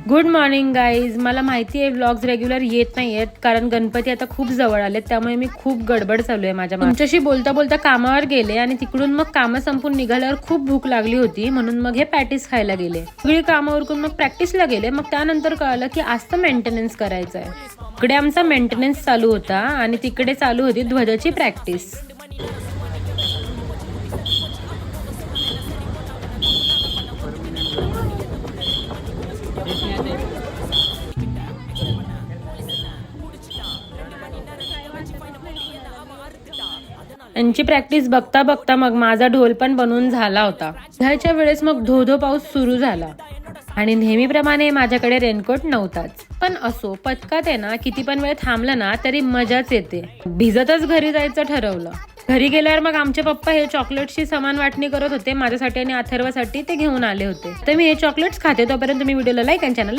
Good morning guys. मला माहिती आहे व्लॉग्स रेग्युलर येत नाही आहेत कारण गणपती आता खूप जवळ आलेत, त्यामुळे मी खूप गडबड चालू आहे माझ्या. तुमच्याशी बोलता बोलता कामावर गेले आणि तिकडून मग कामं संपून निघाल्यावर खूप भूक लागली होती, म्हणून मग हे पॅटीस खायला गेले. सगळी कामं उरकून मग प्रॅक्टिसला गेले. मग त्यानंतर कळलं की आज तर मेंटेनन्स करायचं आहे. इकडे आमचा मेंटेनन्स चालू होता आणि तिकडे चालू होती ध्वजाची प्रॅक्टिस. यांची प्रॅक्टिस बघता बघता मग माझा ढोल पण बनवून झाला होता. ह्याच्या वेळेस मग धो पाऊस सुरू झाला आणि नेहमीप्रमाणे माझ्याकडे रेनकोट नव्हताच. पण असो, पथकात आहे ना, किती पण वेळ थांबलं ना तरी मजाच येते. भिजतच घरी जायचं ठरवलं. घरी गेल्यावर मग आमचे पप्पा हे चॉकलेट्सची समान वाटणी करत होते माझ्यासाठी आणि अथर्वसाठी. ते घेऊन आले होते. तर मी हे चॉकलेट्स खाते, तोपर्यंत तुम्ही व्हिडिओला लाईक आणि चॅनल